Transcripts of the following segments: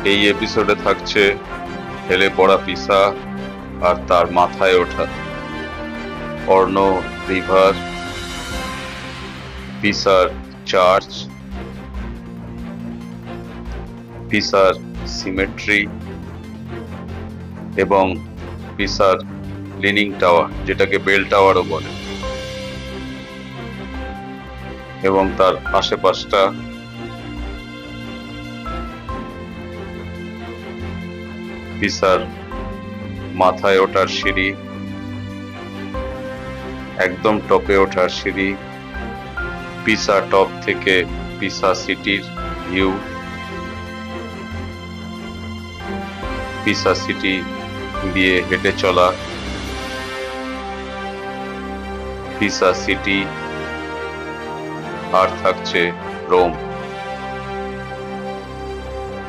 এই এপিসোডে থাকছে হেলে পড়া পিসা আর তার মাথায় ওঠা অর্ণ রিভার, পিসার চার্চ, পিসার সিমেট্রি এবং পিসার লিনিং টাওয়ার, যেটাকে বেল টাওয়ারও বলে, এবং তার আশেপাশটা পিসার মাথায় ওঠার সিঁড়ি, একদম টপে ওঠার সিঁড়ি, পিসা টপ থেকে পিসা সিটির ভিউ, পিসা সিটি দিয়ে হেঁটে চলা, পিসা সিটি, আর থাকছে রোম,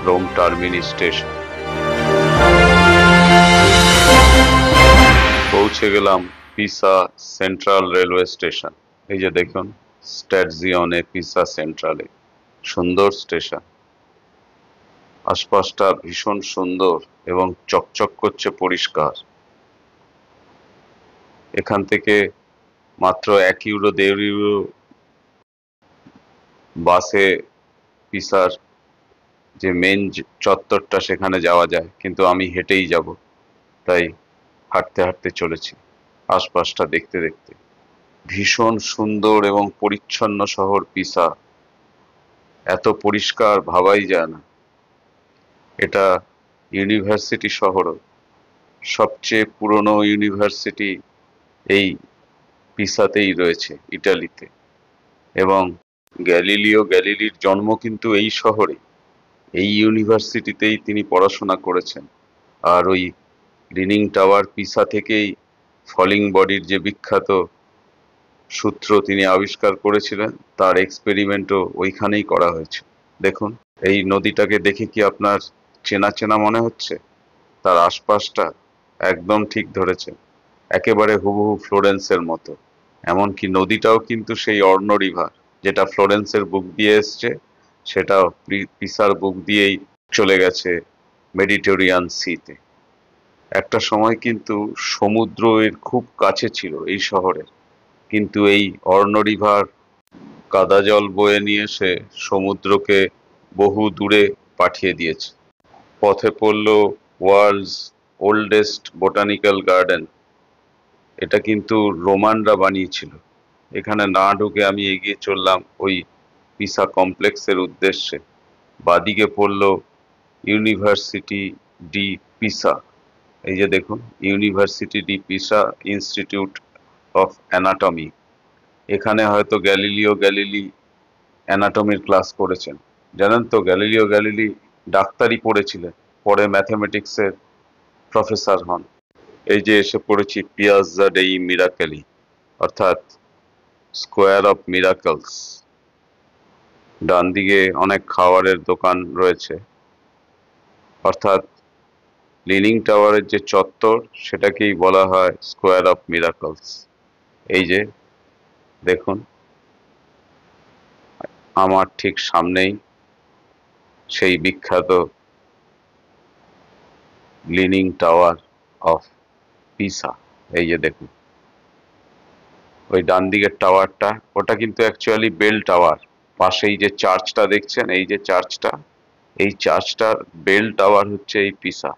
রোম টার্মিনি স্টেশন। পৌঁছে গেলাম পিসা সেন্ট্রাল রেলওয়ে স্টেশন। এই যে দেখুন, স্ট্যাটজিওনে পিসা সেন্ট্রালে, সুন্দর স্টেশন। আশপাশটা ভীষণ সুন্দর এবং চকচক করছে, পরিষ্কার। এখান থেকে মাত্র 1 ইউরো 1.5 ইউরো বাসে পিসার যে মেন চত্বরটা সেখানে যাওয়া যায়, কিন্তু আমি হেঁটেই যাব, তাই হাঁটতে হাঁটতে চলেছি আশপাশটা দেখতে দেখতে। ভীষণ সুন্দর এবং পরিচ্ছন্ন শহর পিসা, এত পরিষ্কার ভাবাই যায় না। এটা ইউনিভার্সিটি শহরও, সবচেয়ে পুরনো ইউনিভার্সিটি এই পিসাতেই রয়েছে, ইটালিতে। এবং গ্যালিলিও গ্যালিলির জন্ম কিন্তু এই শহরে, এই ইউনিভার্সিটিতেই তিনি পড়াশোনা করেছেন। আর ওই লিনিং টাওয়ার পিসা থেকেই ফলিং বডির যে বিখ্যাত সূত্র তিনি আবিষ্কার করেছিলেন, তার এক্সপেরিমেন্টও ওইখানেই করা হয়েছে। দেখুন, এই নদীটাকে দেখে কি আপনার চেনা চেনা মনে হচ্ছে? তার আশপাশটা একদম ঠিক ধরেছে, একেবারে হুবহু ফ্লোরেন্সের মতো। এমনকি নদীটাও কিন্তু সেই অর্ণ রিভার, যেটা ফ্লোরেন্সের বুক দিয়ে এসছে, সেটাও পিসার বুক দিয়েই চলে গেছে মেডিটেরিয়ান সিতে। একটা সময় কিন্তু সমুদ্র এর খুব কাছে ছিল এই শহরের, কিন্তু এই অর্ণ রিভার কাদা জল বয়ে নিয়ে এসে সমুদ্রকে বহু দূরে পাঠিয়ে দিয়েছে। পথে পড়ল ওয়ার্ল্ডস ওল্ডেস্ট বোটানিক্যাল গার্ডেন। এটা কিন্তু রোমানরা বানিয়েছিল। এখানে না ঢুকে আমি এগিয়ে চললাম ওই পিসা কমপ্লেক্সের উদ্দেশ্যে। বাদিকে পড়ল ইউনিভার্সিটি ডি পিসা। এই যে দেখুন, university de Pisa institute of anatomy. এখানে হয়তো গ্যালিলিও গ্যালিলি অ্যানাটমির ক্লাস করেছেন। জানেন তো, গ্যালিলিও গ্যালিলি ডাক্তারি পড়েছিলেন, পরে ম্যাথামেটিক্সের প্রফেসর হন। এই যে এসে পড়েছি পিয়াজ্জা ডেই মিরাকেলি, অর্থাৎ স্কোয়ার অফ মিরাকলস। ডান দিকে অনেক খাবারের দোকান রয়েছে, অর্থাৎ লিনিং টাওয়ারের যে চত্বর, সেটাকেই বলা হয় স্কোয়ার অফ মিরাকলস। এই যে দেখুন, আমার ঠিক সামনেই সেই বিখ্যাত লিনিং টাওয়ার অফ পিসা। এই যে দেখুন, ওই ডান দিকের টাওয়ারটা, ওটা কিন্তু অ্যাকচুয়ালি বেল টাওয়ার। পাশেই যে চার্চটা দেখছেন, এই যে চার্চটা, এই চার্চটার বেল টাওয়ার হচ্ছে এই পিসা।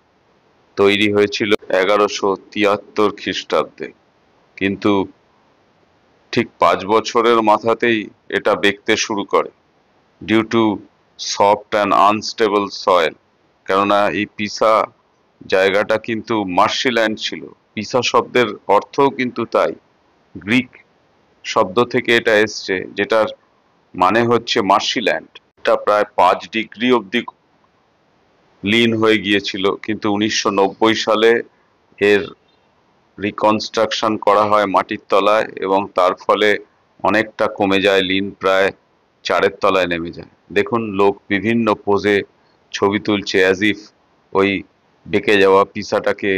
তৈরি হয়েছিল 1173 খ্রিস্টাব্দে, কিন্তু ঠিক 5 বছরের মাথাতেই এটা বেঁকতে শুরু করে, due to soft and unstable soil. কেননা এই পিসা জায়গাটা কিন্তু মার্শিল্যান্ড ছিল। পিসা শব্দের অর্থও কিন্তু তাই, গ্রিক শব্দ থেকে এটা এসছে, যেটার মানে হচ্ছে মার্শিল্যান্ড। এটা প্রায় 5 ডিগ্রি অব্দি লীন হয়ে গিয়েছিল, কিন্তু 1990 সালে এর রিকনস্ট্রাকশন করা হয় মাটির তলায়, এবং তার ফলে অনেকটা কমে যায় লীন, প্রায় 4-এর তলায় নেমে যায়। দেখুন, লোক বিভিন্ন পোজে ছবি তুলছে, অ্যাজ ইফ ওই বেঁকে যাওয়া পিসাটাকে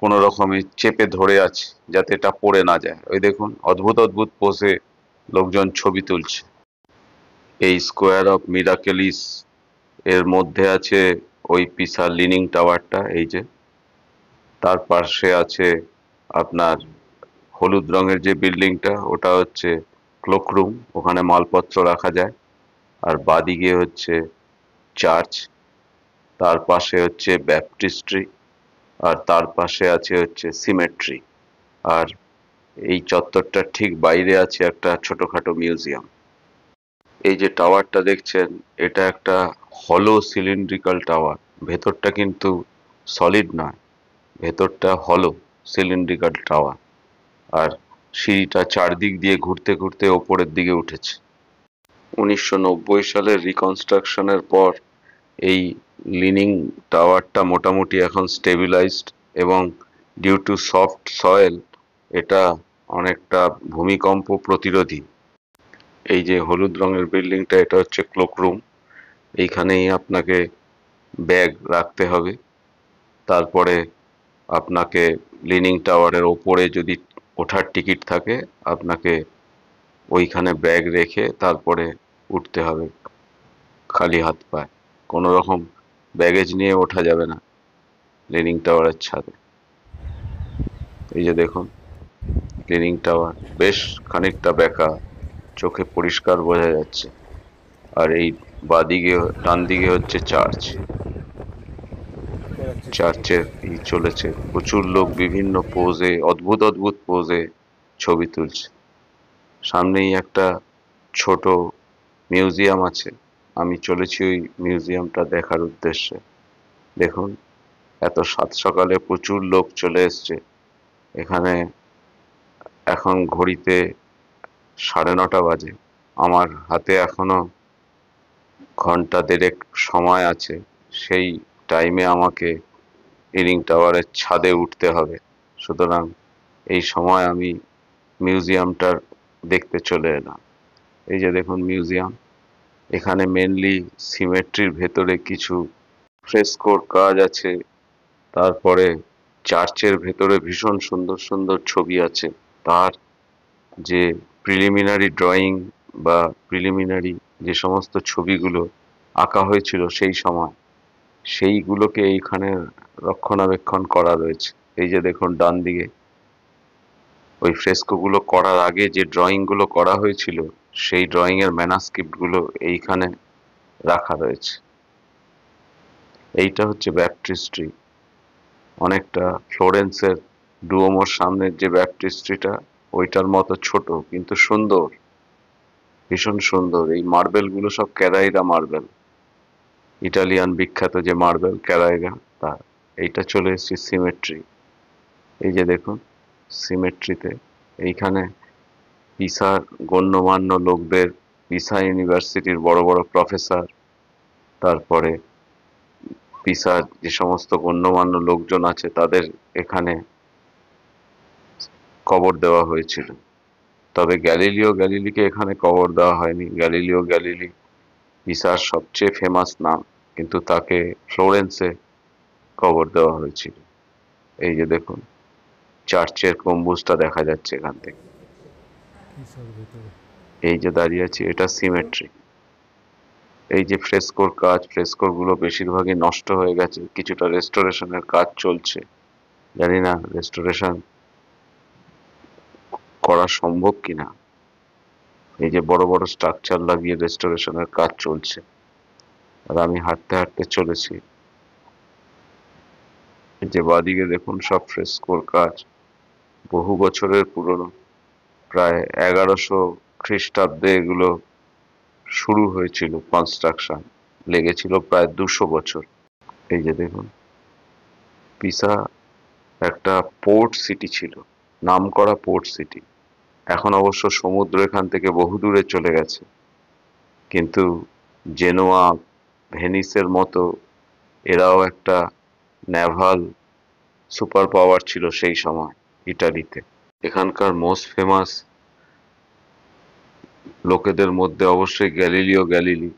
কোনো রকমে চেপে ধরে আছে, যাতে এটা পড়ে না যায়। ওই দেখুন, অদ্ভুত অদ্ভুত পোজে লোকজন ছবি তুলছে। এই স্কোয়ার অফ মিরাকেলিস এর মধ্যে আছে ওই পিসার লিনিং টাওয়ারটা, এই যে তার পাশে আছে আপনার হলুদ রঙের যে বিল্ডিংটা, ওটা হচ্ছে ক্লোক রুম, ওখানে মালপত্র রাখা যায়। আর বাদিকে হচ্ছে চার্চ, তার পাশে হচ্ছে ব্যাপটিস্ট্রি, আর তার পাশে আছে হচ্ছে সিমেট্রি। আর এই চত্বরটার ঠিক বাইরে আছে একটা ছোটখাটো মিউজিয়াম। এই যে টাওয়ারটা দেখছেন, এটা একটা হলো সিলিন্ড্রিক্যাল টাওয়ার। ভেতরটা কিন্তু সলিড নয়, ভেতরটা হলো সিলিন্ড্রিক্যাল টাওয়ার। আর সিঁড়িটা চারদিক দিয়ে ঘুরতে ঘুরতে ওপরের দিকে উঠেছে। 1990 সালের রিকনস্ট্রাকশনের পর এই লিনিং টাওয়ারটা মোটামুটি এখন স্টেবিলাইজড, এবং ডিউ টু সফট সয়েল এটা অনেকটা ভূমিকম্প প্রতিরোধী। এই যে হলুদ রঙের বিল্ডিংটা, এটা হচ্ছে ক্লোক রুম। এইখানেই আপনাকে ব্যাগ রাখতে হবে। তারপরে আপনাকে লিনিং টাওয়ারের ওপরে যদি ওঠার টিকিট থাকে, আপনাকে ওইখানে ব্যাগ রেখে তারপরে উঠতে হবে খালি হাত পায়ে। কোনো রকম ব্যাগেজ নিয়ে ওঠা যাবে না লিনিং টাওয়ারের ছাদে। এই যে দেখুন লিনিং টাওয়ার, বেশ খানিকটা বেঁকা, চোখে পরিষ্কার বোঝা যাচ্ছে। আর এই বাদিকে ডান দিকে হচ্ছে চার্চ। চার্চে চলেছে প্রচুর লোক বিভিন্ন পোজে, অদ্ভুত অদ্ভুত পোজে ছবি তুলছে। সামনেই একটা ছোট মিউজিয়াম আছে, আমি চলেছি ওই মিউজিয়ামটা দেখার উদ্দেশ্যে। দেখুন এত সাত সকালে প্রচুর লোক চলে এসছে এখানে। এখন ঘড়িতে 9:30 বাজে। আমার হাতে এখনো ঘন্টা দেড়েক সময় আছে। সেই টাইমে আমাকে লিনিং টাওয়ারের ছাদে উঠতে হবে। সুতরাং এই সময় আমি মিউজিয়ামটার দেখতে চলে এলাম। এই যে দেখুন মিউজিয়াম, এখানে মেনলি সিমেট্রির ভেতরে কিছু ফ্রেস্কোর কাজ আছে। তারপরে চার্চের ভেতরে ভীষণ সুন্দর সুন্দর ছবি আছে। তার যে প্রিলিমিনারি ড্রয়িং বা প্রিলিমিনারি যে সমস্ত ছবিগুলো আঁকা হয়েছিল সেই সময়, সেইগুলোকে এইখানে রক্ষণাবেক্ষণ করা রয়েছে। এই যে দেখুন ডান দিকে ওই ফ্রেস্কোগুলো করার আগে যে ড্রয়িং গুলো করা হয়েছিল, সেই ড্রয়িং এর ম্যানাস্ক্রিপ্ট গুলো এইখানে রাখা রয়েছে। এইটা হচ্ছে ব্যাপটিস্ট্রি, অনেকটা ফ্লোরেন্সের ডুওমোর সামনের যে ব্যাপটিস্ট্রিটা, ওইটার মতো ছোট কিন্তু সুন্দর, ভীষণ সুন্দর। এই মার্বেল গুলো সব ক্যারাইরা মার্বেল, ইটালিয়ান বিখ্যাত যে মার্বেল ক্যারাইরা, তা। এইটা চলে এসেছি সিমেট্রি। এই যে দেখুন সিমেট্রিতে এইখানে পিসার গণ্যমান্য লোকদের, পিসা ইউনিভার্সিটির বড় বড় প্রফেসর, তারপরে পিসার যে সমস্ত গণ্যমান্য লোকজন আছে তাদের এখানে কবর দেওয়া হয়েছিল। তবে গ্যালিলিও গ্যালিলিকে এখানে কবর দেওয়া হয়নি। গ্যালিলিও গ্যালিলি পিসার সবচেয়ে ফেমাস নাম, কিন্তু তাকে ফ্লোরেন্সে কবর দেওয়া হয়েছিল। এই যে দেখুন চার্চের গম্বুজটা দেখা যাচ্ছে এখান থেকে। এই যে দাঁড়িয়ে আছি, এটা সিমেট্রি। এই যে ফ্রেস্কোর কাজ, ফ্রেস্কোর গুলো বেশিরভাগই নষ্ট হয়ে গেছে, কিছুটা রেস্টোরেশনের কাজ চলছে। জানি না রেস্টোরেশন করা সম্ভব কিনা। এই যে বড় বড় স্ট্রাকচার লাগিয়ে রেস্টোরেশনের কাজ চলছে, আর আমি হাঁটতে হাঁটতে চলেছি। এই যে বাদিকে দেখুন সব ফ্রেস্কোর কাজ, বহু বছরের পুরনো, প্রায় 1100 খ্রিস্টাব্দে এগুলো শুরু হয়েছিল কনস্ট্রাকশন, লেগেছিল প্রায় 200 বছর। এই যে দেখুন পিসা একটা পোর্ট সিটি ছিল, নামকরা পোর্ট সিটি। এখন অবশ্য সমুদ্র এখান থেকে বহু দূরে চলে গেছে, কিন্তু জেনোয়া, ভেনিসের মতো এরাও একটা নেভাল সুপার পাওয়ার ছিল সেই সময় ইটালিতে। এখানকার মোস্ট ফেমাস লোকেদের মধ্যে অবশ্যই গ্যালিলিও গ্যালিলি,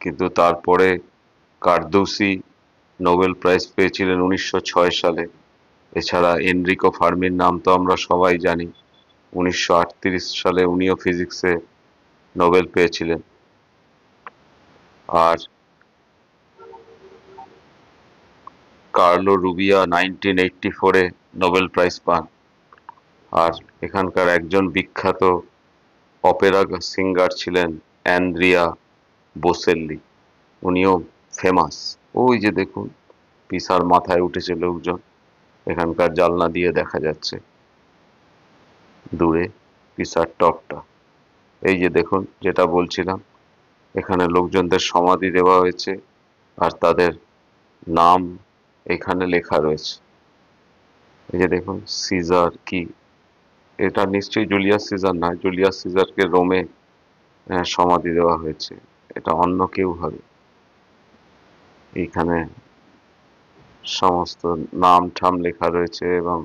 কিন্তু তারপরে কার্দুসি নোবেল প্রাইজ পেয়েছিলেন 1906 সালে। এছাড়া এনরিকো ফার্মির নাম তো আমরা সবাই জানি, 1938 সালে উনিও ফিজিক্সে নোবেল পেয়েছিলেন। আর কার্লো রুবিয়া 1984-এ নোবেল প্রাইজ পান। আর এখানকার একজন বিখ্যাত অপেরা সিঙ্গার ছিলেন অ্যান্দ্রিয়া বোসেল্লি, উনিও ফেমাস। ওই যে দেখুন পিসার মাথায় উঠেছে লোকজন, এখানকার জানলা দিয়ে দেখা যাচ্ছে দূরে পিসার টপটা। এই যে দেখুন যেটা বলছিলাম, এখানে লোকজনদের সমাধি দেওয়া হয়েছে আর তাদের নাম এখানে লেখা রয়েছে। এই যে দেখুন সিজার কি, এটা নিশ্চয়ই জুলিয়াস সিজার নয়, জুলিয়াস সিজারকে রোমে সমাধি দেওয়া হয়েছে, এটা অন্য কেউ হবে। এইখানে সমস্ত নাম ঠাম লেখা রয়েছে এবং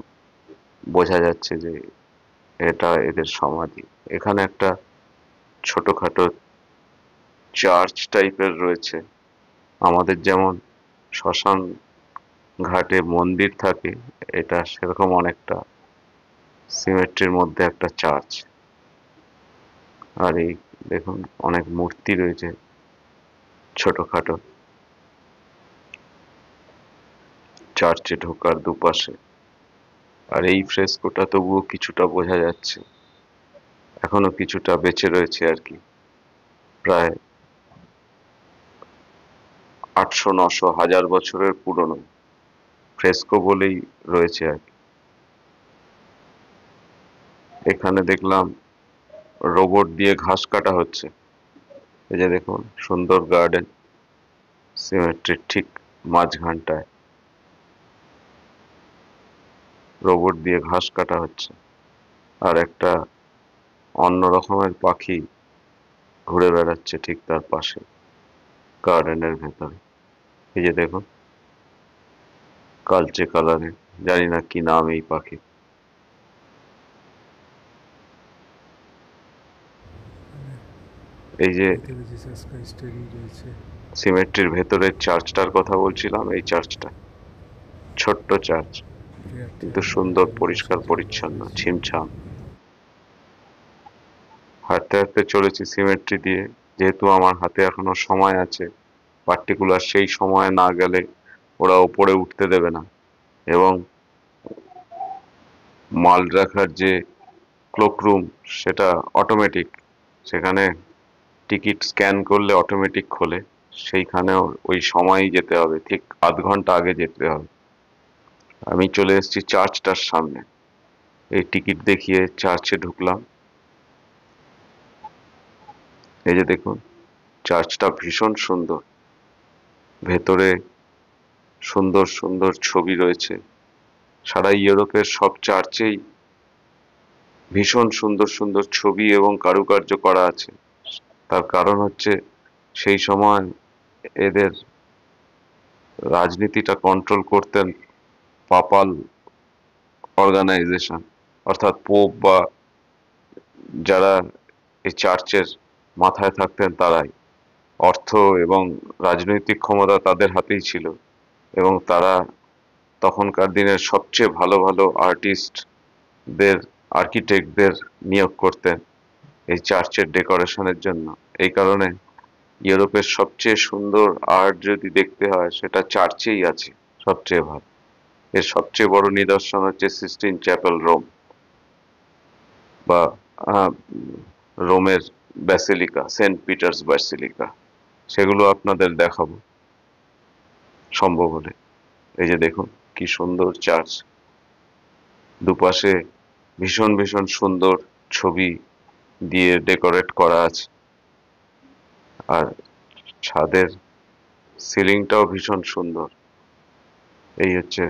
বোঝা যাচ্ছে যে এটা এদের সমাধি। এখানে একটা ছোটখাটো চার্চ টাইপের রয়েছে, আমাদের যেমন শ্মশান ঘাটে মন্দির থাকে, এটা সেরকম অনেকটা সিমেট্রির মধ্যে একটা চার্চ। আর এই দেখুন অনেক মূর্তি রয়েছে ছোটখাটো চার্চে ঢোকার দুপাশে। আর এই ফ্রেস্কোটা তবুও কিছুটা বোঝা যাচ্ছে, এখনো কিছুটা বেঁচে রয়েছে আর কি। প্রায় 800, 900, 1000 বছরের পুরনো ফ্রেস্কো বলেই রয়েছে আর কি। এখানে দেখলাম রোবট দিয়ে ঘাস কাটা হচ্ছে। এই যে দেখুন সুন্দর গার্ডেন, সিমেট্রির ঠিক মাঝখানটায় রোবট দিয়ে ঘাস কাটা হচ্ছে। আর একটা অন্য রকমের পাখি ঘুরে বেড়াচ্ছে ঠিক তার পাশে গার্ডেনের ভেতরে। এই যে দেখুন কালচে কালারের, জানি না কি নাম এই পাখি। এই যে ভিতরে জিসাস ক্রাইস্টেরই রয়েছে। সিমেট্রির ভেতরের চার্চটার কথা বলছিলাম, এই চার্চটা ছোট্ট চার্চ কিন্তু সুন্দর, পরিষ্কার পরিচ্ছন্ন, ছিমছাম। হাঁটতে হাঁটতে চলেছি সিমেট্রি দিয়ে, যেহেতু আমার হাতে এখনো সময় আছে, পার্টিকুলার সেই সময় না গেলে ওরা ওপরে উঠতে দেবে না। এবং মাল রাখার যে ক্লোক রুম সেটা অটোমেটিক, সেখানে টিকিট স্ক্যান করলে অটোমেটিক খোলে, সেইখানেও ওই সময়ই যেতে হবে, ঠিক আধ ঘন্টা আগে যেতে হবে। আমি চলে এসেছি চার্চটার সামনে, এই টিকিট দেখিয়ে চার্চে ঢুকলাম। এই যে দেখুন চার্চটা ভীষণ সুন্দর, ভেতরে সুন্দর সুন্দর ছবি রয়েছে। সারা ইউরোপের সব চার্চেই ভীষণ সুন্দর সুন্দর ছবি এবং কারুকার্য করা আছে। তার কারণ হচ্ছে সেই সময় এদের রাজনীতিটা কন্ট্রোল করতেন পাপাল অর্গানাইজেশন, অর্থাৎ পোপ বা যারা এই চার্চের মাথায় থাকতেন তারাই। অর্থ এবং রাজনৈতিক ক্ষমতা তাদের হাতেই ছিল এবং তারা তখনকার দিনের সবচেয়ে ভালো ভালো আর্টিস্টদের, আর্কিটেক্টদের নিয়োগ করতেন এই চার্চের ডেকোরেশনের জন্য। এই কারণে ইউরোপের সবচেয়ে সুন্দর আর্ট যদি দেখতে হয় সেটা চার্চেই আছে সবচেয়ে ভালো। এর সবচেয়ে বড় নিদর্শন হচ্ছে সিস্টিন চ্যাপেল রোম, বা আহ, রোমের ব্যাসিলিকা, সেন্ট পিটার্স ব্যাসিলিকা। সেগুলো আপনাদের দেখাবো সম্ভব হলে। এই যে দেখুন কি সুন্দর চার্চ, দুপাশে ভীষণ ভীষণ সুন্দর ছবি দিয়ে ডেকোরেট করা আছে। আর ছাদের সিলিংটাও ভীষণ সুন্দর। এই হচ্ছে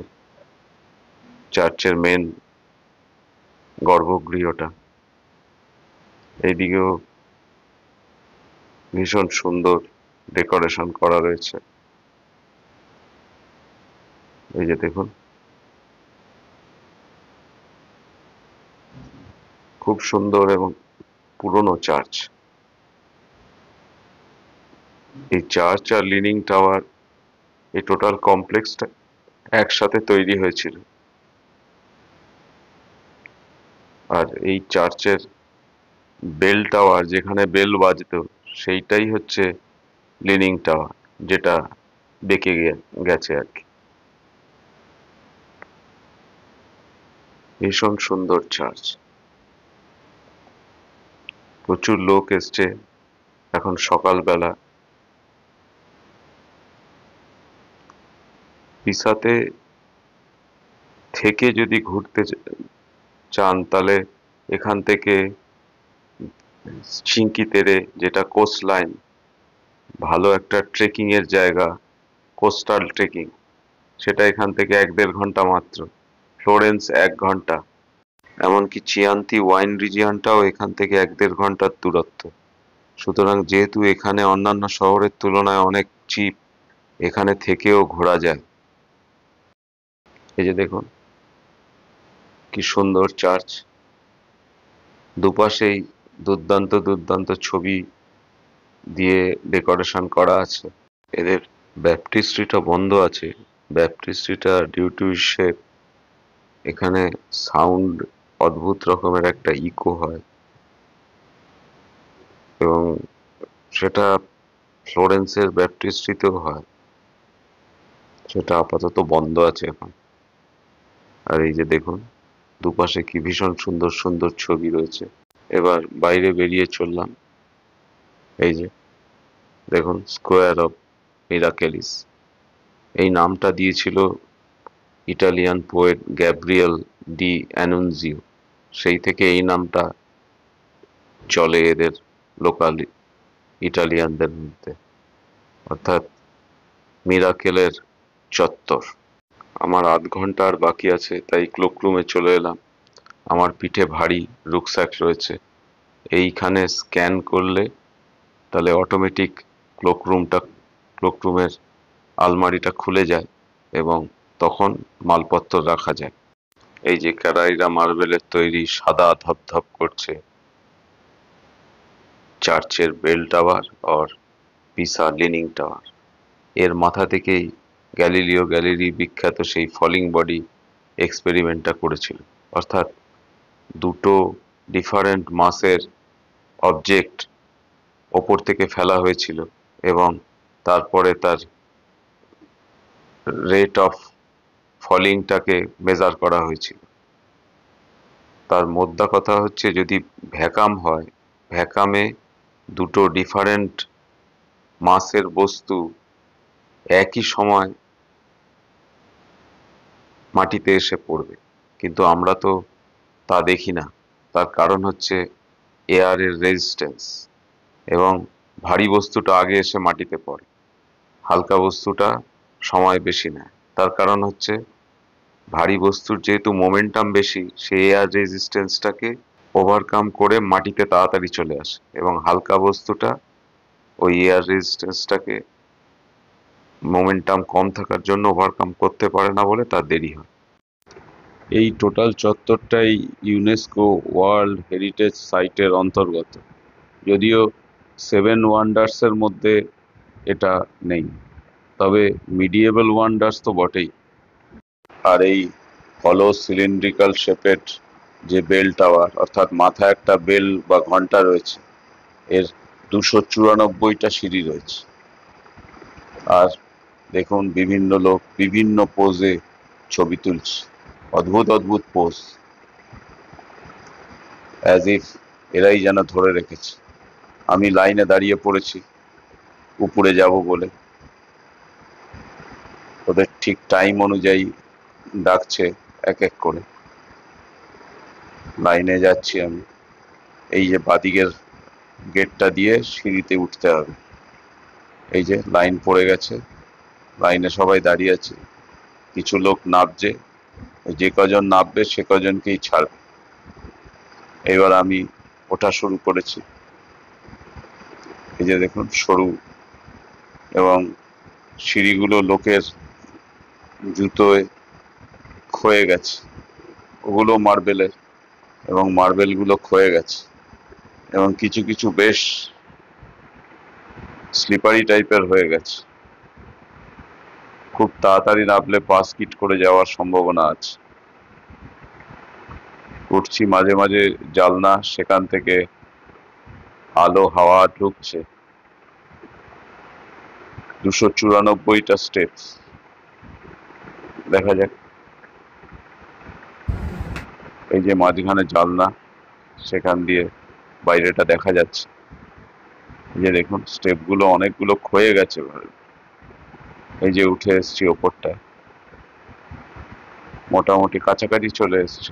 চার্চের মেন গর্ভগৃহটা। এইদিকেও ভীষণ সুন্দর ডেকোরেশন করা রয়েছে। এই যে দেখুন খুব সুন্দর এবং পুরনো চার্চ। এই চার্চ আর লিনিং টাওয়ার, এই টোটাল কমপ্লেক্সটা একসাথে তৈরি হয়েছিল। আর এই চার্চের বেল টাওয়ার, যেখানে বেল বাজতো, সেইটাই হচ্ছে লিনিং টাওয়ার, যেটা বেঁকে গেছে আর কি। ভীষণ সুন্দর চার্চ, প্রচুর লোক এসছে। এখন সকালবেলা। পিসাতে থেকে যদি ঘুরতে চান তাহলে এখান থেকে সিনকি তেরে, যেটা কোস্ট লাইন, ভালো একটা ট্রেকিং এর জায়গা, কোস্টাল ট্রেকিং, সেটা এখান থেকে 1-1.5 ঘন্টা মাত্র। ফ্লোরেন্স 1 ঘন্টা। এমনকি চিয়ান্তি ওয়াইন রিজিয়নটাও এখান থেকে 1-1.5 ঘন্টার দূরত্ব। সুতরাং যেহেতু এখানে অন্যান্য শহরের তুলনায় অনেক চিপ, এখানে থেকেও ঘোরা যায়। এই যে দেখুন কি সুন্দর চার্চ, দুপাশেই দুর্দান্ত দুর্দান্ত ছবি দিয়ে ডেকোরেশন করা আছে। এদের ব্যাপটিস্ট্রিটা বন্ধ আছে। ব্যাপটিস্ট্রিটা ডিউ টু শেপ, এখানে সাউন্ড অদ্ভুত রকমের একটা ইকো হয়, এবং সেটা ফ্লোরেন্সের ব্যাপটিস্ট্রিতেও হয়। সেটা আপাতত বন্ধ আছে এখন। আর এই যে দেখুন দুপাশে কি ভীষণ সুন্দর সুন্দর ছবি রয়েছে। এবার বাইরে বেরিয়ে চললাম। এই যে দেখুন স্কোয়ার অফ মিরাকেলিস, এই নামটা দিয়েছিল ইটালিয়ান পোয়েট গ্যাব্রিয়েল ডি অ্যানুনজিও। সেই থেকে এই নামটা চলে এদের লোকাল ইটালিয়ানদের মধ্যে, অর্থাৎ মিরাকেলের চত্বর। আমার 1/2 ঘন্টা আর বাকি আছে, তাই ক্লোকরুমে চলে এলাম। আমার পিঠে ভারী রুকস্যাক রয়েছে। এইখানে স্ক্যান করলে তাহলে অটোমেটিক ক্লোকরুমের আলমারিটা খুলে যায় এবং তখন মালপত্র রাখা যায়। এই যে ক্যারাইরা মার্বেলের তৈরি সাদা ধপধপ করছে চার্চের বেল টাওয়ার আর পিসা লিনিং টাওয়ার। এর মাথা থেকেই গ্যালিলিও গ্যালিলি বিখ্যাত সেই ফলিং বডি এক্সপেরিমেন্টটা করেছিল। অর্থাৎ দুটো ডিফারেন্ট মাসের অবজেক্ট ওপর থেকে ফেলা হয়েছিল এবং তারপরে তার রেট অফ ফলিংটাকে মেজার করা হয়েছিল। তার মোদ্দা কথা হচ্ছে, যদি ভ্যাকাম হয়, ভ্যাকামে দুটো ডিফারেন্ট মাসের বস্তু একই সময় মাটিতে এসে পড়বে, কিন্তু আমরা তো তা দেখি না। তার কারণ হচ্ছে এয়ারের রেজিস্ট্যান্স, এবং ভারী বস্তুটা আগে এসে মাটিতে পড়ে, হালকা বস্তুটা সময় বেশি নেয়। তার কারণ হচ্ছে ভারী বস্তুর যেহেতু মোমেন্টাম বেশি, সে এয়ার রেজিস্ট্যান্সটাকে ওভারকাম করে মাটিতে তাড়াতাড়ি চলে আসে, এবং হালকা বস্তুটা ওই এয়ার রেজিস্ট্যান্সটাকে মোমেন্টাম কম থাকার জন্য ওভারকাম করতে পারে না বলে তার দেরি হয়। এই টোটাল চত্বরটাই ইউনেস্কো ওয়ার্ল্ড হেরিটেজ সাইটের অন্তর্গত, যদিও 7 ওয়ান্ডার্সের মধ্যে এটা নেই, তবে মিডিয়েবল ওয়ান্ডার্স তো বটেই। আর এই হলো সিলিন্ড্রিক্যাল শেপের যে বেল টাওয়ার, অর্থাৎ মাথায় একটা বেল বা ঘন্টা রয়েছে, এর 294টা সিঁড়ি রয়েছে। আর দেখুন বিভিন্ন লোক বিভিন্ন পোজে ছবি তুলছে, অদ্ভুত অদ্ভুত পোজ, অ্যাজ ইফ এরাই যেন ধরে রেখেছে। আমি লাইনে দাঁড়িয়ে পড়েছি উপরে যাব বলে, ওদের ঠিক টাইম অনুযায়ী ডাকছে এক এক করে। লাইনে যাচ্ছি আমি। এই যে বাদিকের গেটটা দিয়ে সিঁড়িতে উঠতে হবে। এই যে লাইন পড়ে গেছে, লাইনে সবাই দাঁড়িয়ে আছে, কিছু লোক নামছে, যে কজন নামবে সে কজনকেই ছাড়বে। এবার আমি ওঠা শুরু করেছি। এই যে দেখুন সরু, এবং সিঁড়িগুলো লোকের জুতোয় ক্ষয়ে গেছে, ওগুলো মার্বেলের, এবং মার্বেলগুলো ক্ষয়ে গেছে, এবং কিছু কিছু বেশ স্লিপারি টাইপের হয়ে গেছে। খুব তাড়াতাড়ি নামলে পা স্কিড করে যাওয়ার সম্ভাবনা আছে। উঠছি, মাঝে মাঝে জানলা, সেখান থেকে আলো হাওয়া ঢুকছে। 294টা স্টেপস, দেখা যাক। এই যে মাঝখানে জানলা, সেখান দিয়ে বাইরেটা দেখা যাচ্ছে। এই যে দেখুন স্টেপগুলো অনেকগুলো ক্ষয়ে গেছে। এই যে উঠে এসছি ওপরটায়, মোটামুটি কাছাকাছি চলে এসছি।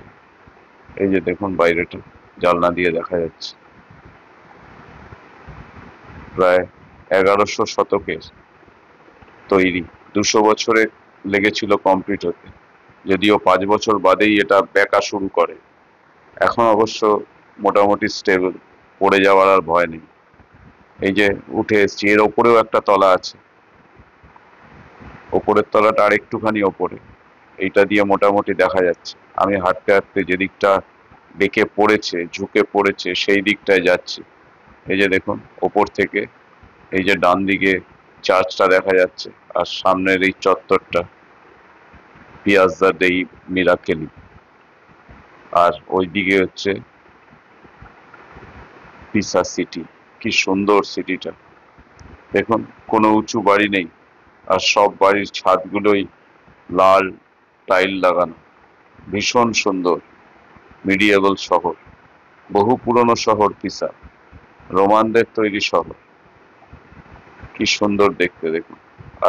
এই যে দেখুন বাইরেটা জানলা দিয়ে দেখা যাচ্ছে। প্রায় 1100 শতকের তৈরি, 200 বছরে লেগেছিল কমপ্লিট হতে, যদিও 5 বছর বাদেই এটা বেঁকা শুরু করে। এখন অবশ্য মোটামুটি স্টেবল, পড়ে যাওয়ার আর ভয় নেই। এই যে উঠে এসছি, এর ওপরেও একটা তলা আছে, ওপরের তলাটা আর একটুখানি ওপরে, এইটা দিয়ে মোটামুটি দেখা যাচ্ছে। আমি হাঁটতে হাঁটতে যেদিকটা বেঁকে পড়েছে, ঝুঁকে পড়েছে, সেই দিকটায় যাচ্ছি। এই যে দেখুন ওপর থেকে এই যে ডান দিকে চার্চটা দেখা যাচ্ছে, আর সামনের এই চত্বরটা পিয়াজ্জা দেই মিরাকেলি, আর ওই দিকে হচ্ছে পিসা সিটি। কি সুন্দর সিটিটা দেখুন, কোনো উঁচু বাড়ি নেই, আর সব বাড়ির ছাদগুলোই লাল টাইল লাগানো। ভীষণ সুন্দর মিডিয়েবল শহর, বহু পুরনো শহর পিসা, রোমানদের তৈরি শহর। কি সুন্দর দেখতে দেখুন।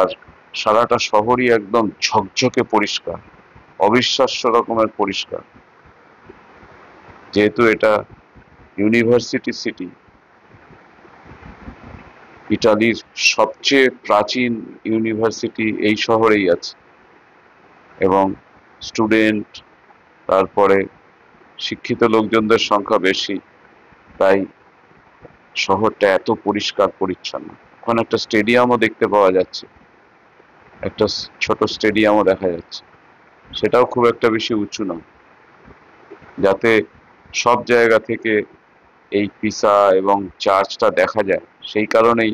আর সারাটা শহরই একদম ঝকঝকে পরিষ্কার, অবিশ্বাস্য রকমের পরিষ্কার। যেহেতু এটা ইউনিভার্সিটি সিটি, ইটালির সবচেয়ে প্রাচীন ইউনিভার্সিটি এই শহরেই আছে, এবং স্টুডেন্ট, তারপরে শিক্ষিত লোকজনদের সংখ্যা বেশি, তাই শহরটা এত পরিষ্কার পরিচ্ছন্ন। ওখানে একটা স্টেডিয়ামও দেখতে পাওয়া যাচ্ছে, একটা ছোট স্টেডিয়ামও দেখা যাচ্ছে, সেটাও খুব একটা বেশি উঁচু নয়, যাতে সব জায়গা থেকে এই পিসা এবং চার্চটা দেখা যায়। সেই কারণেই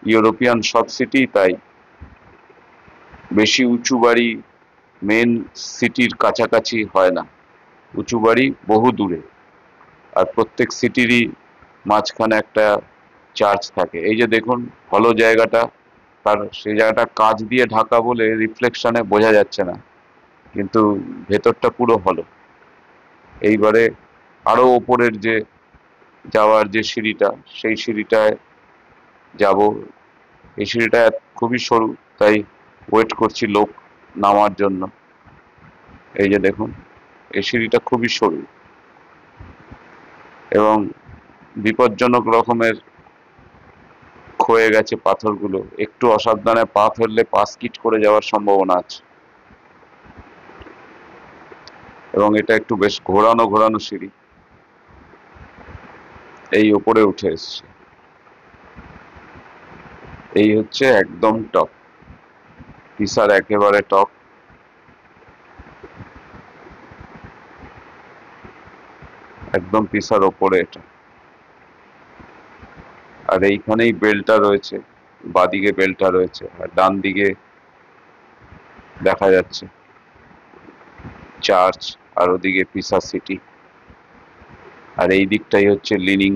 ইউরোপিয়ান সব সিটি তাই বেশি উঁচু বাড়ি মেন সিটির কাছাকাছি হয় না, উঁচু বাড়ি বহু দূরে, আর প্রত্যেক সিটিরই মাঝখানে একটা চার্চ থাকে। এই যে দেখুন হলো জায়গাটা, তার সেই জায়গাটা কাঁচ দিয়ে ঢাকা বলে রিফ্লেকশনে বোঝা যাচ্ছে না, কিন্তু ভেতরটা পুরো হলো। এইবারে আরো ওপরের যে যাওয়ার যে সিঁড়িটা, সেই সিঁড়িটায় যাব। এই সিঁড়িটা খুবই সরু, তাই ওয়েট করছি লোক নামার জন্য। এই যে দেখুন এই সিঁড়িটা খুবই সরু এবং বিপজ্জনক রকমের ক্ষয়ে গেছে পাথরগুলো, একটু অসাবধানে পা ফেললে পা স্কিড করে যাওয়ার সম্ভাবনা আছে। এবং এটা একটু বেশ ঘোরানো ঘোরানো সিঁড়ি। এই উপরে উঠে এসছে, এই হচ্ছে একদম টপ, পিসার একেবারে টপ। একদম পিসার ওপরে এটা, আর এইখানেই বেলটা রয়েছে, বাদিকে বেলটা রয়েছে, আর ডান দিকে দেখা যাচ্ছে চার্চ, আর ওদিকে পিসা সিটি, আর এই দিকটাই হচ্ছে লিনিং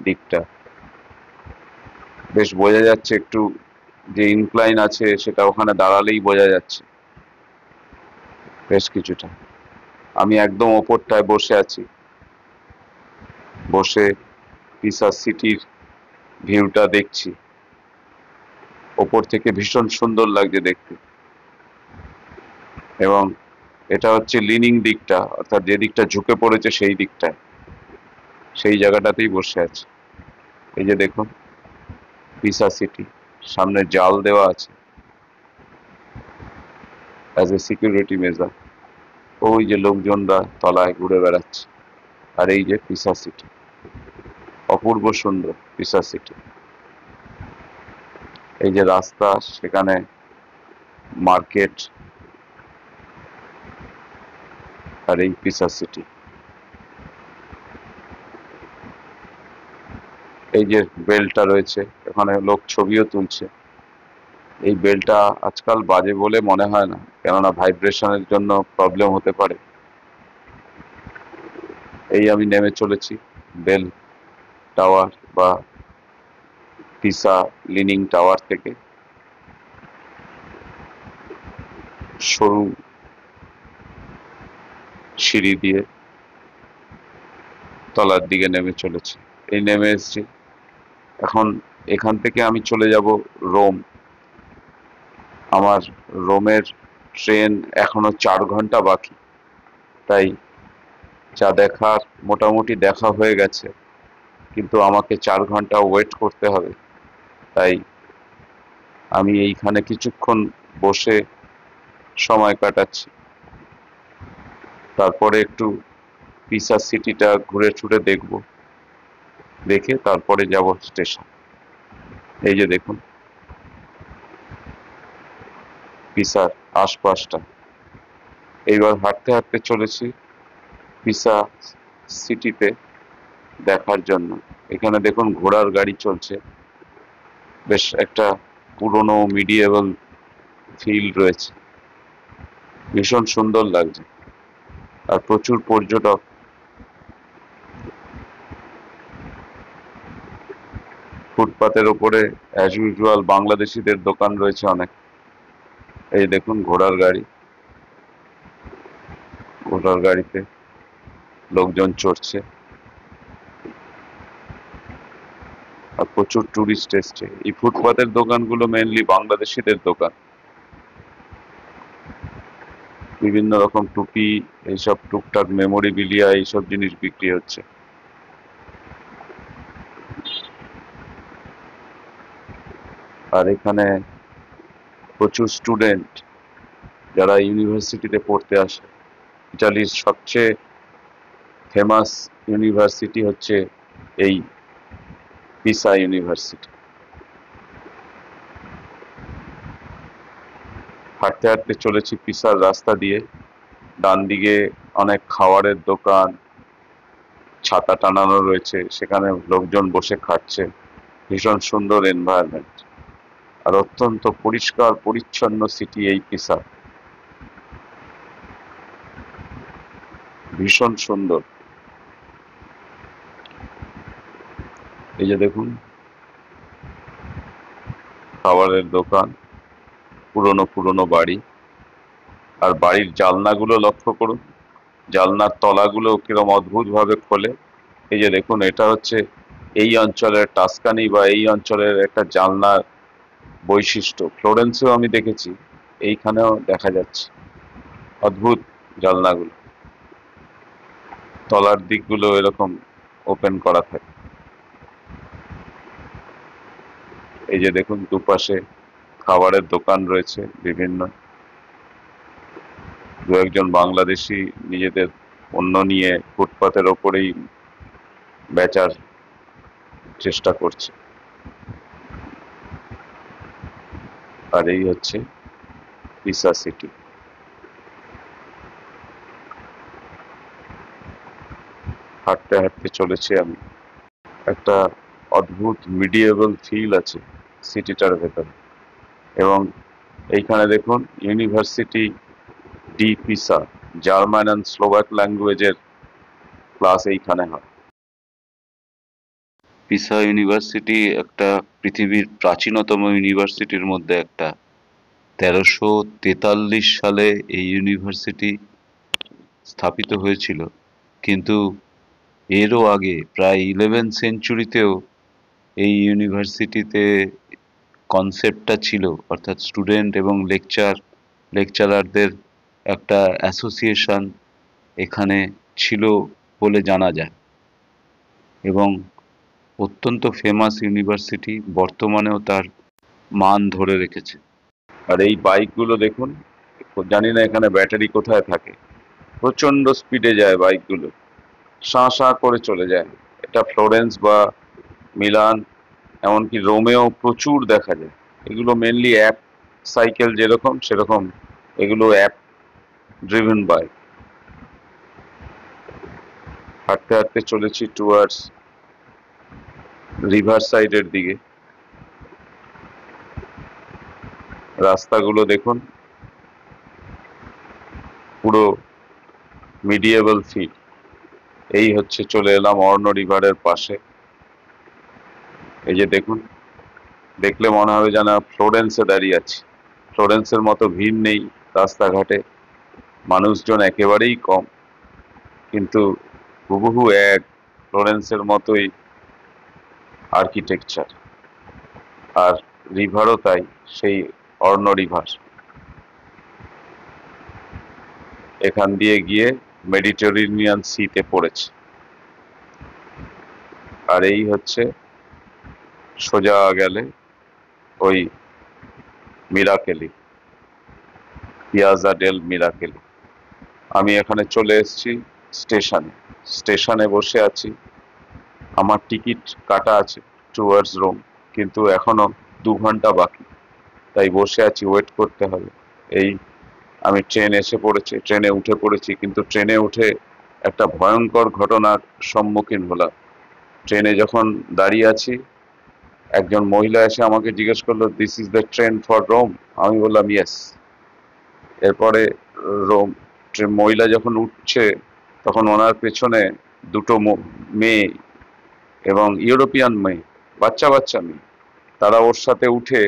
দিকটা। বেশ বোঝা যাচ্ছে একটু, যে ইনক্লাইন আছে সেটা ওখানে দাঁড়ালেই বোঝা যাচ্ছে বেশ কিছুটা। আমি একদম ওপরটায় বসে আছি, বসে পিসা সিটির ভিউটা দেখছি। ওপর থেকে ভীষণ সুন্দর লাগছে দেখতে, এবং এটা হচ্ছে লিনিং দিকটা, অর্থাৎ যে দিকটা ঝুঁকে পড়েছে সেই দিকটায়, সেই জায়গাটাতেই বসে আছে। এই যে দেখুন পিসা সিটি, সামনে জাল দেওয়া আছে অ্যাজ এ সিকিউরিটি মেজার। ওই যে লোকজনরা তলায় ঘুরে বেড়াচ্ছে, আর এই যে পিসা সিটি, অপূর্ব সুন্দর পিসা সিটি। এই যে রাস্তা, সেখানে মার্কেট, আর এই পিসা সিটি। এই যে বেলটা রয়েছে, এখানে লোক ছবিও তুলছে। এই বেলটা আজকাল বাজে বলে মনে হয় না, কেননা ভাইব্রেশনের জন্য প্রবলেম হতে পারে। এই আমি নেমে চলেছি বেল টাওয়ার বা পিসা লিনিং টাওয়ার থেকে। সরু সিঁড়ি দিয়ে তলার দিকে নেমে চলেছি। এই নেমে এসেছি। এখন এখান থেকে আমি চলে যাব রোম। আমার রোমের ট্রেন এখনো 4 ঘন্টা বাকি। তাই যা দেখার মোটামুটি দেখা হয়ে গেছে, কিন্তু আমাকে 4 ঘন্টা ওয়েট করতে হবে। তাই আমি এইখানে কিছুক্ষণ বসে সময় কাটাচ্ছি। তারপরে একটু পিসা সিটিটা ঘুরে ছুটে দেখবো, দেখে তারপরে যাব স্টেশন। এই যে দেখুন পিসার আশপাশটা। এইবার হাঁটতে হাঁটতে চলেছি পিসা সিটিতে দেখার জন্য। এখানে দেখুন ঘোড়ার গাড়ি চলছে, বেশ একটা পুরনো মিডিয়েবল ফিল রয়েছে, ভীষণ সুন্দর লাগছে। আর প্রচুর পর্যটক। ফুটপাতের ওপরে অ্যাজ ইউজুয়াল বাংলাদেশিদের দোকান রয়েছে অনেক। এই দেখুন ঘোড়ার গাড়ি, ঘোড়ার গাড়িতে লোকজন চড়ছে, আর প্রচুর টুরিস্ট এসছে। এই ফুটপাতের দোকানগুলো মেনলি বাংলাদেশিদের দোকান। বিভিন্ন রকম টুপি, এইসব টুকটাক মেমোরিবিলিয়া, এইসব জিনিস বিক্রি হচ্ছে। আর এখানে প্রচুর স্টুডেন্ট যারা ইউনিভার্সিটিতে পড়তে আসে। ইটালির সবচেয়ে ফেমাস ইউনিভার্সিটি হচ্ছে এই পিসা ইউনিভার্সিটি। হাঁটতে হাঁটতে চলেছি পিসার রাস্তা দিয়ে। ডান দিকে অনেক খাবারের দোকান, ছাতা টানানো রয়েছে, সেখানে লোকজন বসে খাচ্ছে। ভীষণ সুন্দর এনভায়রনমেন্ট, আর অত্যন্ত পরিষ্কার পরিচ্ছন্ন সিটি এই পিসা, ভীষণ সুন্দর। এই যে দেখুন খাবারের দোকান, পুরনো পুরনো বাড়ি, আর বাড়ির জানলাগুলো লক্ষ্য করুন, জানলার তলাগুলো কিরম অদ্ভুত ভাবে খোলে। এই যে দেখুন এটা হচ্ছে এই অঞ্চলের টাস্কানি বা এই অঞ্চলের একটা জানলার বৈশিষ্ট্য। ফ্লোরেন্সেও আমি দেখেছি, এইখানেও দেখা যাচ্ছে অদ্ভুত জানলাগুলো, তলার দিকগুলো এরকম ওপেন করা থাকে। এই যে দেখুন দুপাশে খাবারের দোকান রয়েছে বিভিন্ন। দু একজন বাংলাদেশি নিজেদের পণ্য নিয়ে ফুটপাতের ওপরেই বেচার চেষ্টা করছে। আর এই হচ্ছে পিসা সিটি। হাঁটতে হাঁটতে চলেছি আমি। একটা অদ্ভুত মিডিয়েবল ফিল আছে সিটিটার ভেতরে। এবং এইখানে দেখুন university de Pisa, German and Slovak ল্যাঙ্গুয়েজের ক্লাস এইখানে হয়। পিসা ইউনিভার্সিটি একটা পৃথিবীর প্রাচীনতম ইউনিভার্সিটির মধ্যে একটা। 1343 সালে এই ইউনিভার্সিটি স্থাপিত হয়েছিল, কিন্তু এরও আগে প্রায় 11 সেঞ্চুরিতেও এই ইউনিভার্সিটিতে কনসেপ্টটা ছিল, অর্থাৎ স্টুডেন্ট এবং লেকচারারদের একটা অ্যাসোসিয়েশন এখানে ছিল বলে জানা যায়। এবং অত্যন্ত ফেমাস ইউনিভার্সিটি, বর্তমানেও তার মান ধরে রেখেছে। আর এই বাইকগুলো দেখুন, জানি না এখানে ব্যাটারি কোথায় থাকে, প্রচন্ড স্পিডে যায় বাইকগুলো, শাঁ শাঁ করে চলে যায়। এটা ফ্লোরেন্স বা মিলান, এমনকি রোমেও প্রচুর দেখা যায়। এগুলো মেনলি অ্যাপ সাইকেল, যেরকম সেরকম এগুলো অ্যাপ ড্রিভেন বাইক। হাঁটতে হাঁটতে চলেছি টুয়ার্ডস রিভার সাইডের দিকে। রাস্তাগুলো দেখুন, পুরো মিডিয়েবল ফিল। এই হচ্ছে চলে এলাম অর্নো রিভারের পাশে। এই যে দেখুন, দেখলে মনে হবে যেন ফ্লোরেন্সে দাঁড়িয়ে আছি। ফ্লোরেন্সের মতো ভিড় নেই রাস্তাঘাটে, মানুষজন একেবারেই কম, কিন্তু হুবহু এক ফ্লোরেন্সের মতোই আর্কিটেকচার, আর রিভারও তাই, সেই অর্ণ রিভার। এখান দিয়ে গিয়ে মেডিটেরেনিয়ান সিতে পড়েছে। আর এই হচ্ছে সোজা গেলে ওই মিরাকেলি, পিয়াজা ডেল মিরাকেলি। আমি এখানে চলে এসেছি স্টেশনে। স্টেশনে বসে আছি, আমার টিকিট কাটা আছে টুয়ার্ডস রোম, কিন্তু এখনো 2 ঘন্টা বাকি, তাই বসে আছি, ওয়েট করতে হবে। এই আমি ট্রেন এসে পড়েছে, ট্রেনে উঠে পড়েছি, কিন্তু ট্রেনে উঠে একটা ভয়ঙ্কর ঘটনার সম্মুখীন হলাম। ট্রেনে যখন দাঁড়িয়ে আছি, একজন মহিলা এসে আমাকে জিজ্ঞেস করলো, this is the train for Rome? আমি বললাম ইয়েস। এরপরে রোম মহিলা যখন উঠছে, তখন ওনার পেছনে দুটো মেয়ে, এবং ইউরোপিয়ান মেয়ে, বাচ্চা বাচ্চা মেয়ে, তারা ওর সাথে উঠে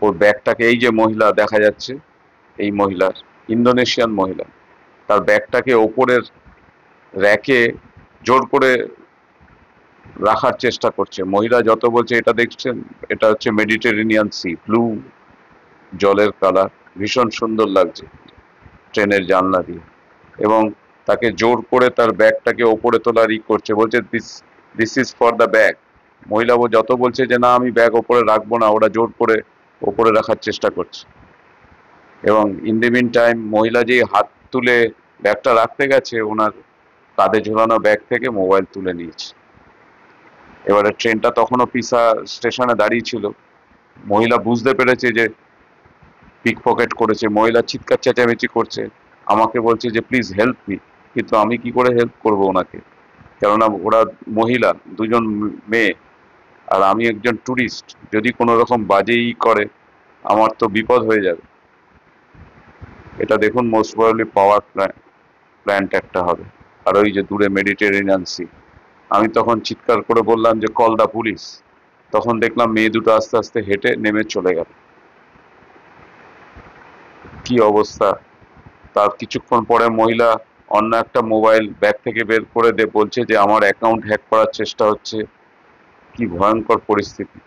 ওর ব্যাগটাকে, এই যে মহিলা দেখা যাচ্ছে, এই মহিলার, ইন্দোনেশিয়ান মহিলা, তার ব্যাগটাকে ওপরের র্যাকে জোর করে রাখার চেষ্টা করছে। মহিলা যত বলছে, এটা দেখছেন, এটা হচ্ছে মেডিটেরেনিয়ান সি, ব্লু জলের কালার, ভীষণ সুন্দর লাগছে ট্রেনের জানলা দিয়ে, এবং তাকে জোর করে তার ব্যাগটাকে ওপরে তোলার করছে, বলছে this this is for the bag. মহিলা যত বলছে যে না আমি ব্যাগ ওপরে রাখবো না, ওরা জোর করে ওপরে রাখার চেষ্টা করছে। এবং ইন দি মিন টাইম মহিলা যে হাত তুলে ব্যাগটা রাখতে গেছে, ওনার কাঁধে ঝোলানো ব্যাগ থেকে মোবাইল তুলে নিয়েছে। এবারে ট্রেনটা তখনও পিসা স্টেশনে দাঁড়িয়ে ছিল। মহিলা বুঝতে পেরেছে যে পিক পকেট করেছে, মহিলা চিৎকার চেঁচামেচি করছে, আমাকে বলছে যে প্লিজ হেল্প মি। কিন্তু আমি কি করে হেল্প করব ওনাকে, কেননা ওরা মহিলা, দুজন মেয়ে, আর আমি একজন ট্যুরিস্ট। যদি কোনো রকম বাজেই করে, আমার তো বিপদ হয়ে যাবে। এটা দেখুন, মোস্ট প্রবাবলি পাওয়ার প্ল্যান্ট একটা হবে, আর ওই যে দূরে মেডিটেরেনিয়ান সি। আমি তখন চিৎকার করে বললাম যে কল দা পুলিশ। তখন দেখলাম মেয়ে দুটো আস্তে আস্তে হেঁটে নেমে চলে গেল। কি অবস্থা! তার কিছুক্ষণ পরে মহিলা অন্য একটা মোবাইল ব্যাগ থেকে বের করে বলছে যে আমার অ্যাকাউন্ট হ্যাক করার চেষ্টা হচ্ছে। কি ভয়ঙ্কর পরিস্থিতি!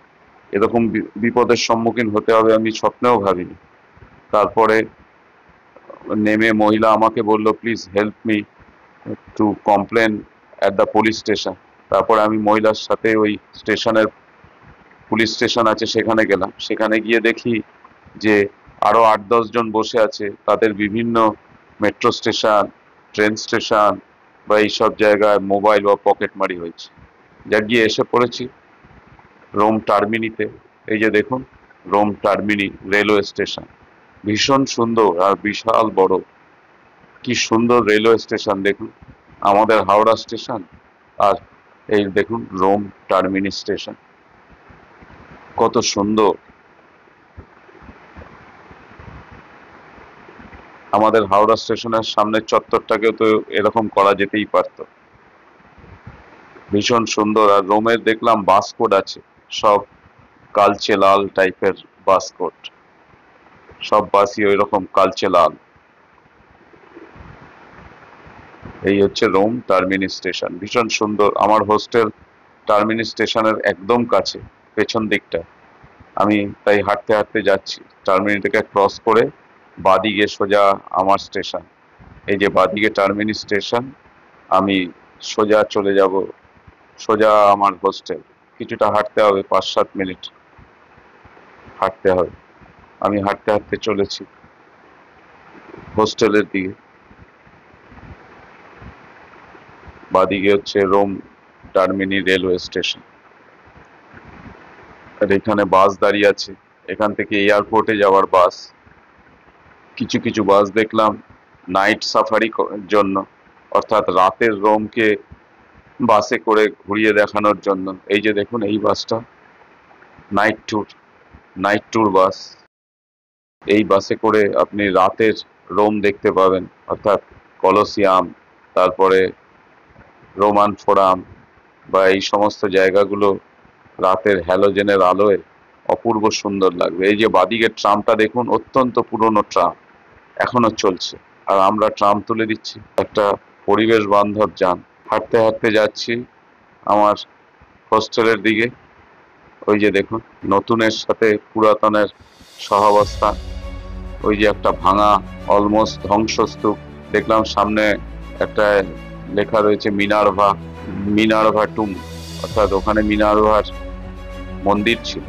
এরকম বিপদের সম্মুখীন হতে হবে আমি স্বপ্নেও ভাবিনি। তারপরে নেমে মহিলা আমাকে বলল, please help me two complain at the police station. তারপরে আমি মহিলার সাথে ওই স্টেশনের, পুলিশ স্টেশন আছে সেখানে গেলাম। সেখানে গিয়ে দেখি যে আরো 8-10 জন বসে আছে, তাদের বিভিন্ন মেট্রো স্টেশন, ট্রেন স্টেশন বা এইসব জায়গায় মোবাইল বা পকেটমারি হয়েছে। যা গিয়ে এসে পড়েছি রোম টার্মিনিতে। এই যে দেখুন, রোম টার্মিনি রেলওয়ে স্টেশন, ভীষণ সুন্দর আর বিশাল বড়। কি সুন্দর রেলওয়ে স্টেশন দেখুন, আমাদের হাওড়া স্টেশন, আর এই দেখুন রোম টার্মিনি স্টেশন, কত সুন্দর। আমাদের হাওড়া স্টেশনের সামনের চত্বরটাকেও তো এরকম করা যেতেই পারত। ভীষণ সুন্দর। আর রোমের দেখলাম বাসকোট আছে, সব কালচে লাল টাইপের বাসকোট, সব বাসই ওই রকম কালচে লাল। এই হচ্ছে রোম টার্মিনি স্টেশন, ভীষণ সুন্দর। আমার হোস্টেল টার্মিনি স্টেশনের একদম কাছে, পেছন দিকটা। আমি তাই হাঁটতে হাঁটতে যাচ্ছি, টার্মিনিটাকে ক্রস করে বাদিকে সোজা আমার স্টেশন। এই যে বাদিকে টার্মিনি স্টেশন, আমি সোজা চলে যাব, সোজা আমার হোস্টেল। কিছুটা হাঁটতে হবে, 5-7 মিনিট হাঁটতে হবে। আমি হাঁটতে হাঁটতে চলেছি হোস্টেলের দিকে। বাদিকে হচ্ছে রোম টার্মিনি রেলওয়ে স্টেশন, আর এখানে বাস দাঁড়িয়ে আছে, এখান থেকে এয়ারপোর্টে যাওয়ার বাস। কিছু কিছু বাস দেখলাম নাইট সাফারি জন্য, অর্থাৎ রাতের রোমকে বাসে করে ঘুরিয়ে দেখানোর জন্য। এই যে দেখুন, এই বাসটা নাইট ট্যুর, নাইট ট্যুর বাস। এই বাসে করে আপনি রাতের রোম দেখতে পাবেন, অর্থাৎ কলোসিয়াম, তারপরে রোমান ফোরাম বা এই সমস্ত জায়গাগুলো রাতের হ্যালোজেনের আলোয় অপূর্ব সুন্দর লাগবে। এই যে বাদিকের ট্রামটা দেখুন, অত্যন্ত পুরনো ট্রাম, এখনো চলছে, আর আমরা ট্রাম তুলে দিচ্ছি। একটা পরিবেশ বান্ধব যান। হাঁটতে হাঁটতে যাচ্ছি আমার হোস্টেলের দিকে। ওই যে দেখুন, নতুনের সাথে পুরাতনের সহাবস্থান। ওই যে একটা ভাঙা অলমোস্ট ধ্বংসস্তূপ দেখলাম সামনে, একটা লেখা রয়েছে মিনার্ভা, মিনার্ভা টুম, অর্থাৎ ওখানে মিনার্ভার মন্দির ছিল।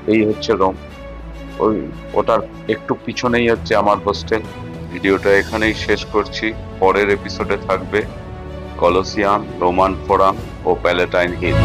এই হচ্ছে রোম। ওই ওটার একটু পিছনেই হচ্ছে আমার হোস্টেল। ভিডিওটা এখানেই শেষ করছি। পরের এপিসোডে থাকবে কলোসিয়াম, রোমান ফোরাম ও প্যালেটাইন হিল।